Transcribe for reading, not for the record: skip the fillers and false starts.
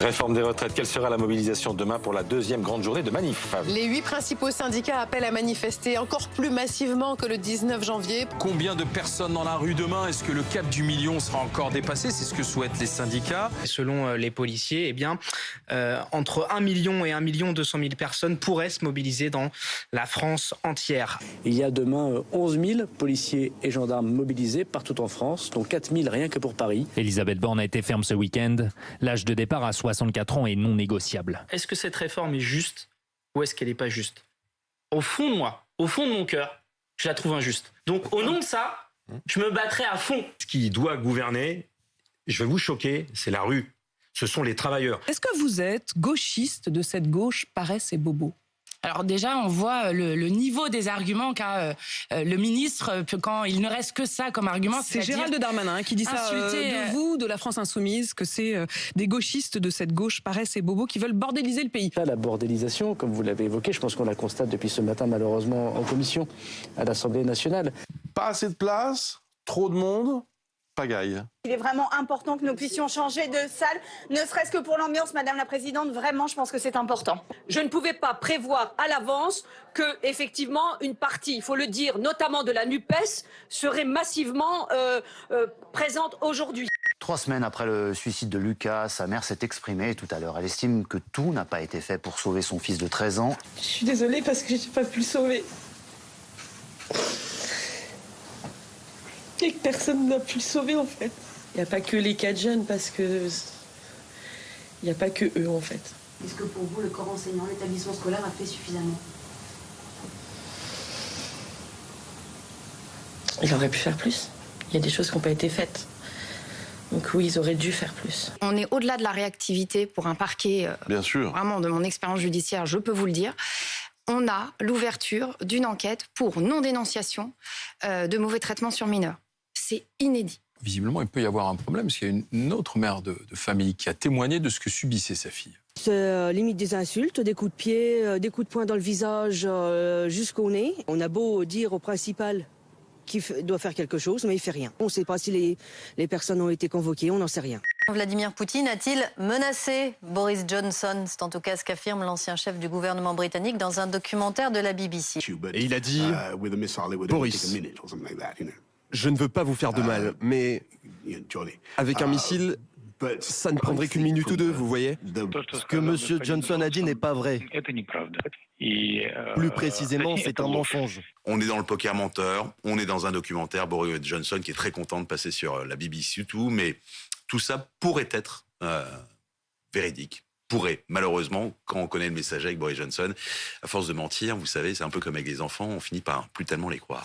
Réforme des retraites, quelle sera la mobilisation demain pour la deuxième grande journée de manif? Les 8 principaux syndicats appellent à manifester encore plus massivement que le 19 janvier. Combien de personnes dans la rue demain? Est-ce que le cap du million sera encore dépassé? C'est ce que souhaitent les syndicats. Selon les policiers, entre 1 million et 1 200 000 personnes pourraient se mobiliser dans la France entière. Il y a demain 11 000 policiers et gendarmes mobilisés partout en France, dont 4 000 rien que pour Paris. Elisabeth Borne a été ferme ce week-end. L'âge de départ à 64 ans est non négociable. Est-ce que cette réforme est juste ou est-ce qu'elle n'est pas juste? Au fond de moi, au fond de mon cœur, je la trouve injuste. Donc au nom de ça, je me battrai à fond. Ce qui doit gouverner, je vais vous choquer, c'est la rue. Ce sont les travailleurs. Est-ce que vous êtes gauchiste de cette gauche paresse et bobo? Alors déjà, on voit le niveau des arguments qu'a le ministre quand il ne reste que ça comme argument. C'est Gérald Darmanin qui dit ça de vous, de la France Insoumise, que c'est des gauchistes de cette gauche paresse et bobo qui veulent bordéliser le pays. La bordélisation, comme vous l'avez évoqué, je pense qu'on la constate depuis ce matin malheureusement en commission à l'Assemblée nationale. Pas assez de place, trop de monde, pagaille. Il est vraiment important que nous puissions changer de salle, ne serait-ce que pour l'ambiance, Madame la Présidente. Vraiment, je pense que c'est important. Je ne pouvais pas prévoir à l'avance que, effectivement, une partie, il faut le dire, notamment de la NUPES, serait massivement présente aujourd'hui. 3 semaines après le suicide de Lucas, sa mère s'est exprimée tout à l'heure. Elle estime que tout n'a pas été fait pour sauver son fils de 13 ans. Je suis désolée parce que je n'ai pas pu le sauver. Et que personne n'a pu le sauver, en fait. Il n'y a pas que les 4 jeunes, parce que il n'y a pas que eux, en fait. Est-ce que pour vous, le corps enseignant, l'établissement scolaire a fait suffisamment? Il aurait pu faire plus. Il y a des choses qui n'ont pas été faites. Donc oui, ils auraient dû faire plus. On est au-delà de la réactivité pour un parquet. Bien sûr. Vraiment, de mon expérience judiciaire, je peux vous le dire. On a l'ouverture d'une enquête pour non-dénonciation de mauvais traitements sur mineurs. C'est inédit. Visiblement, il peut y avoir un problème, parce qu'il y a une autre mère de famille qui a témoigné de ce que subissait sa fille. C'est limite des insultes, des coups de pied, des coups de poing dans le visage jusqu'au nez. On a beau dire au principal qu'il doit faire quelque chose, mais il ne fait rien. On ne sait pas si les personnes ont été convoquées, on n'en sait rien. Vladimir Poutine a-t-il menacé Boris Johnson? C'est en tout cas ce qu'affirme l'ancien chef du gouvernement britannique dans un documentaire de la BBC. Et il a dit Boris, je ne veux pas vous faire de mal, mais avec un missile, ça ne prendrait qu'une minute ou deux, vous voyez? Ce que M. Johnson a dit n'est pas vrai. Plus précisément, c'est un mensonge. On est dans le poker menteur, on est dans un documentaire, Boris Johnson qui est très content de passer sur la BBC tout, mais tout ça pourrait être véridique. Pourrait, malheureusement, quand on connaît le message avec Boris Johnson, à force de mentir, vous savez, c'est un peu comme avec les enfants, on finit par plus tellement les croire.